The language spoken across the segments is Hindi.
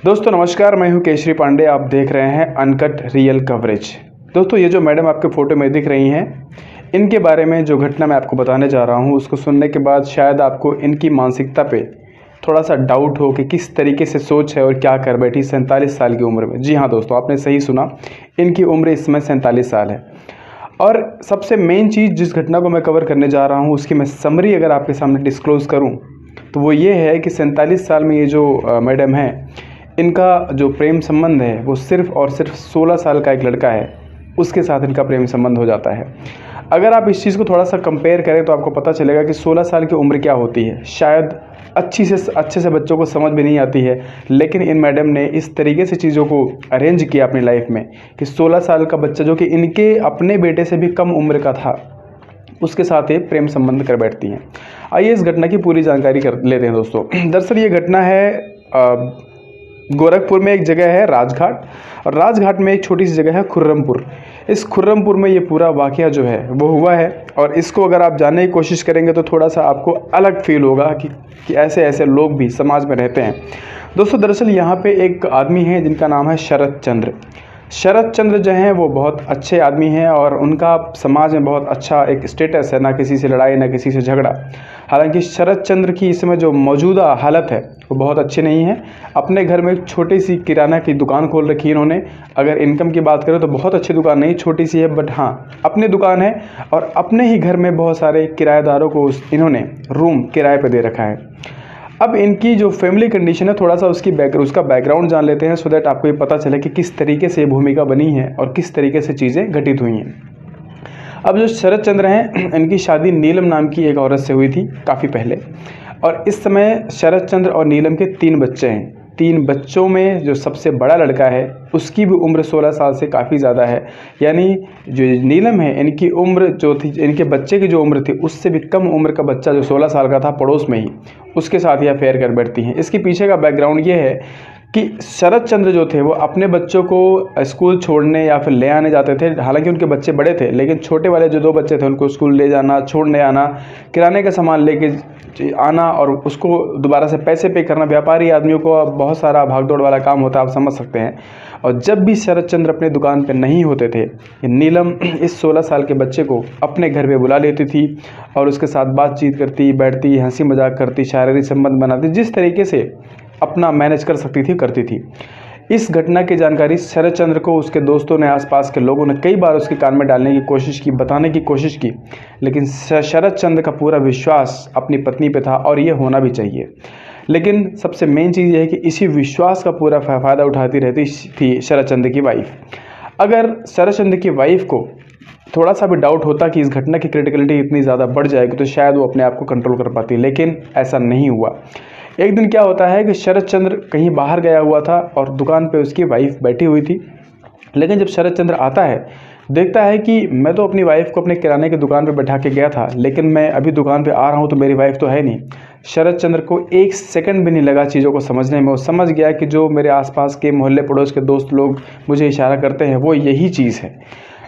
दोस्तों नमस्कार, मैं हूं केशरी पांडे। आप देख रहे हैं अनकट रियल कवरेज। दोस्तों ये जो मैडम आपके फ़ोटो में दिख रही हैं, इनके बारे में जो घटना मैं आपको बताने जा रहा हूं, उसको सुनने के बाद शायद आपको इनकी मानसिकता पे थोड़ा सा डाउट हो कि किस तरीके से सोच है और क्या कर बैठी 47 साल की उम्र में। जी हाँ दोस्तों, आपने सही सुना, इनकी उम्र इस समय 47 साल है। और सबसे मेन चीज़ जिस घटना को मैं कवर करने जा रहा हूँ, उसकी मैं समरी अगर आपके सामने डिस्क्लोज़ करूँ तो वो ये है कि 47 साल में ये जो मैडम हैं, इनका जो प्रेम संबंध है वो सिर्फ़ और सिर्फ 16 साल का एक लड़का है, उसके साथ इनका प्रेम संबंध हो जाता है। अगर आप इस चीज़ को थोड़ा सा कंपेयर करें तो आपको पता चलेगा कि 16 साल की उम्र क्या होती है। शायद अच्छे से बच्चों को समझ भी नहीं आती है, लेकिन इन मैडम ने इस तरीके से चीज़ों को अरेंज किया अपनी लाइफ में कि 16 साल का बच्चा जो कि इनके अपने बेटे से भी कम उम्र का था, उसके साथ ये प्रेम संबंध कर बैठती हैं। आइए इस घटना की पूरी जानकारी कर लेते हैं दोस्तों। दरअसल ये घटना है गोरखपुर में एक जगह है राजघाट, और राजघाट में एक छोटी सी जगह है खुर्रमपुर। इस खुर्रमपुर में ये पूरा वाक़या जो है वो हुआ है, और इसको अगर आप जानने की कोशिश करेंगे तो थोड़ा सा आपको अलग फील होगा कि ऐसे ऐसे लोग भी समाज में रहते हैं। दोस्तों दरअसल यहाँ पे एक आदमी है जिनका नाम है शरद चंद्र। शरद चंद्र जो हैं वो बहुत अच्छे आदमी हैं और उनका समाज में बहुत अच्छा एक स्टेटस है, ना किसी से लड़ाई ना किसी से झगड़ा। हालांकि शरद चंद्र की इस समय जो मौजूदा हालत है वो बहुत अच्छी नहीं है। अपने घर में एक छोटी सी किराना की दुकान खोल रखी है इन्होंने। अगर इनकम की बात करें तो बहुत अच्छी दुकान नहीं, छोटी सी है, बट हाँ अपनी दुकान है, और अपने ही घर में बहुत सारे किराएदारों को इन्होंने रूम किराए पर दे रखा है। अब इनकी जो फैमिली कंडीशन है, थोड़ा सा उसका बैकग्राउंड जान लेते हैं, सो दैट आपको ये पता चले कि किस तरीके से ये भूमिका बनी है और किस तरीके से चीज़ें घटित हुई हैं। अब जो शरद चंद्र हैं, इनकी शादी नीलम नाम की एक औरत से हुई थी काफ़ी पहले, और इस समय शरद चंद्र और नीलम के 3 बच्चे हैं। 3 बच्चों में जो सबसे बड़ा लड़का है उसकी भी उम्र 16 साल से काफ़ी ज़्यादा है। यानी जो नीलम है, इनकी उम्र जो थी, इनके बच्चे की जो उम्र थी, उससे भी कम उम्र का बच्चा जो 16 साल का था पड़ोस में ही, उसके साथ ही अफेयर कर बैठती हैं। इसके पीछे का बैकग्राउंड ये है कि शरद चंद्र जो थे वो अपने बच्चों को स्कूल छोड़ने या फिर ले आने जाते थे। हालांकि उनके बच्चे बड़े थे, लेकिन छोटे वाले जो 2 बच्चे थे उनको स्कूल ले जाना, छोड़ने आना, किराने का सामान लेके आना और उसको दोबारा से पैसे पे करना, व्यापारी आदमियों को बहुत सारा भागदौड़ वाला काम होता है, आप समझ सकते हैं। और जब भी शरद चंद्र अपने दुकान पे नहीं होते थे, नीलम इस 16 साल के बच्चे को अपने घर पे बुला लेती थी और उसके साथ बातचीत करती, बैठती, हंसी मजाक करती, शारीरिक संबंध बनाती, जिस तरीके से अपना मैनेज कर सकती थी करती थी। इस घटना की जानकारी शरद चंद्र को उसके दोस्तों ने, आसपास के लोगों ने कई बार उसके कान में डालने की कोशिश की, बताने की कोशिश की, लेकिन शरद चंद्र का पूरा विश्वास अपनी पत्नी पे था, और ये होना भी चाहिए। लेकिन सबसे मेन चीज़ ये है कि इसी विश्वास का पूरा फ़ायदा उठाती रहती थी शरद चंद्र की वाइफ। अगर शरद चंद्र की वाइफ को थोड़ा सा भी डाउट होता कि इस घटना की क्रिटिकलिटी इतनी ज़्यादा बढ़ जाएगी तो शायद वो अपने आप को कंट्रोल कर पाती, लेकिन ऐसा नहीं हुआ। एक दिन क्या होता है कि शरद चंद्र कहीं बाहर गया हुआ था और दुकान पे उसकी वाइफ बैठी हुई थी। लेकिन जब शरद चंद्र आता है, देखता है कि मैं तो अपनी वाइफ को अपने किराने की दुकान पे बैठा के गया था, लेकिन मैं अभी दुकान पे आ रहा हूँ तो मेरी वाइफ तो है नहीं। शरद चंद्र को 1 सेकंड भी नहीं लगा चीज़ों को समझने में। वो समझ गया कि जो मेरे आसपास के मोहल्ले पड़ोस के दोस्त लोग मुझे इशारा करते हैं वो यही चीज़ है।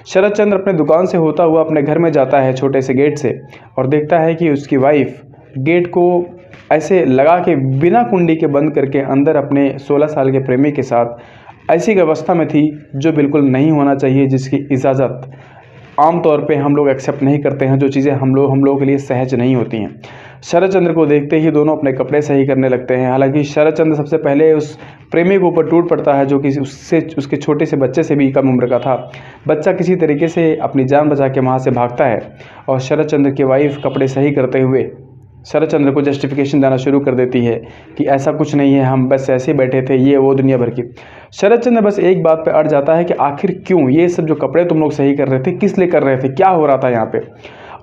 शरद चंद्र अपने दुकान से होता हुआ अपने घर में जाता है छोटे से गेट से, और देखता है कि उसकी वाइफ गेट को ऐसे लगा के बिना कुंडी के बंद करके अंदर अपने 16 साल के प्रेमी के साथ ऐसी अवस्था में थी जो बिल्कुल नहीं होना चाहिए, जिसकी इजाज़त आमतौर पे हम लोग एक्सेप्ट नहीं करते हैं, जो चीज़ें हम लोगों के लिए सहज नहीं होती हैं। शरद चंद्र को देखते ही दोनों अपने कपड़े सही करने लगते हैं। हालांकि शरद चंद्र सबसे पहले उस प्रेमी के ऊपर टूट पड़ता है, जो कि उसके छोटे से बच्चे से भी कम उम्र का था। बच्चा किसी तरीके से अपनी जान बचा के वहाँ से भागता है, और शरद चंद्र की वाइफ कपड़े सही करते हुए शरद चंद्र को जस्टिफिकेशन देना शुरू कर देती है कि ऐसा कुछ नहीं है, हम बस ऐसे बैठे थे, ये वो दुनिया भर की। शरद चंद्र बस एक बात पे अड़ जाता है कि आखिर क्यों ये सब जो कपड़े तुम लोग सही कर रहे थे, किस लिए कर रहे थे, क्या हो रहा था यहाँ पे।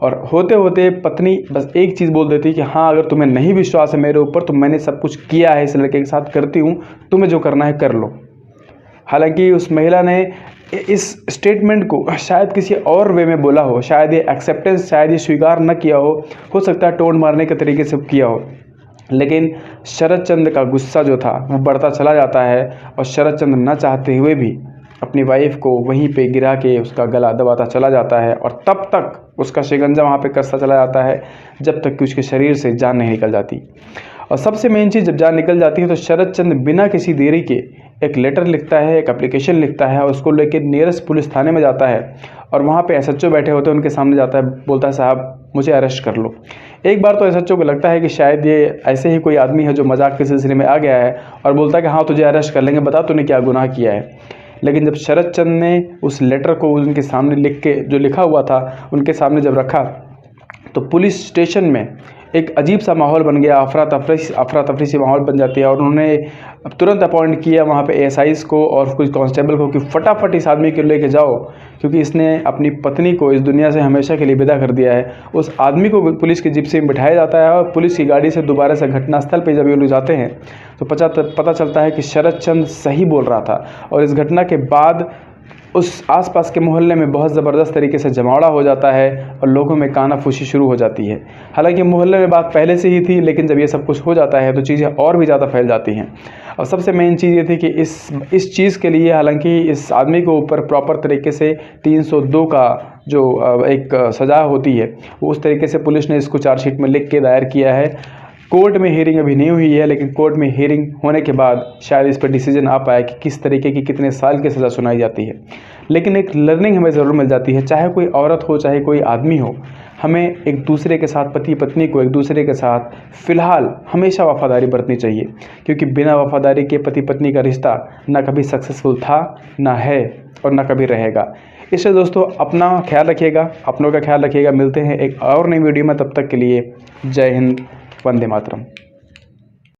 और होते होते पत्नी बस एक चीज़ बोल देती कि हाँ, अगर तुम्हें नहीं विश्वास है मेरे ऊपर तो मैंने सब कुछ किया है, इस लड़के के साथ करती हूँ, तुम्हें जो करना है कर लो। हालांकि उस महिला ने इस स्टेटमेंट को शायद किसी और वे में बोला हो, शायद ये एक्सेप्टेंस, शायद ये स्वीकार न किया हो सकता है टोन मारने के तरीके से किया हो, लेकिन शरद चंद्र का गुस्सा जो था वो बढ़ता चला जाता है, और शरद चंद्र न चाहते हुए भी अपनी वाइफ को वहीं पे गिरा के उसका गला दबाता चला जाता है, और तब तक उसका शिकंजा वहाँ पे कसता चला जाता है जब तक कि उसके शरीर से जान नहीं निकल जाती। और सबसे मेन चीज़, जब जान निकल जाती है तो शरद चंद्र बिना किसी देरी के एक लेटर लिखता है, एक एप्लीकेशन लिखता है और उसको लेकर नियरेस्ट पुलिस थाने में जाता है और वहाँ पे एसएचओ बैठे होते हैं, उनके सामने जाता है, बोलता है साहब मुझे अरेस्ट कर लो। एक बार तो एसएचओ को लगता है कि शायद ये ऐसे ही कोई आदमी है जो मजाक के सिलसिले में आ गया है और बोलता है कि हाँ तुझे अरेस्ट कर लेंगे, बता तूने क्या गुनाह किया है। लेकिन जब शरद चंद्र ने उस लेटर को उनके सामने लिख के, जो लिखा हुआ था उनके सामने जब रखा, तो पुलिस स्टेशन में एक अजीब सा माहौल बन गया, अफरा तफरी सी माहौल बन जाती है। और उन्होंने तुरंत अपॉइंट किया वहाँ पे एएसआईज़ को और कुछ कांस्टेबल को कि फटाफट इस आदमी को लेके जाओ, क्योंकि इसने अपनी पत्नी को इस दुनिया से हमेशा के लिए विदा कर दिया है। उस आदमी को पुलिस की जिप्सी में बिठाया जाता है और पुलिस की गाड़ी से दोबारा से घटनास्थल पर जब ये लोग जाते हैं तो पता चलता है कि शरद चंद्र सही बोल रहा था। और इस घटना के बाद उस आसपास के मोहल्ले में बहुत ज़बरदस्त तरीके से जमावड़ा हो जाता है और लोगों में कानाफूसी शुरू हो जाती है। हालांकि मोहल्ले में बात पहले से ही थी, लेकिन जब ये सब कुछ हो जाता है तो चीज़ें और भी ज़्यादा फैल जाती हैं। और सबसे मेन चीज़ ये थी कि इस चीज़ के लिए, हालांकि इस आदमी के ऊपर प्रॉपर तरीके से 302 का जो एक सज़ा होती है, वो उस तरीके से पुलिस ने इसको चार्जशीट में लिख के दायर किया है। कोर्ट में हियरिंग अभी नहीं हुई है, लेकिन कोर्ट में हियरिंग होने के बाद शायद इस पर डिसीजन आ पाए कि किस तरीके की कितने साल की सज़ा सुनाई जाती है। लेकिन एक लर्निंग हमें ज़रूर मिल जाती है, चाहे कोई औरत हो चाहे कोई आदमी हो, हमें एक दूसरे के साथ, पति पत्नी को एक दूसरे के साथ फ़िलहाल हमेशा वफ़ादारी बरतनी चाहिए, क्योंकि बिना वफ़ादारी के पति पत्नी का रिश्ता ना कभी सक्सेसफुल था, ना है और ना कभी रहेगा। इससे दोस्तों अपना ख्याल रखिएगा, अपनों का ख्याल रखिएगा। मिलते हैं एक और नई वीडियो में, तब तक के लिए जय हिंद, वंदे मातरम।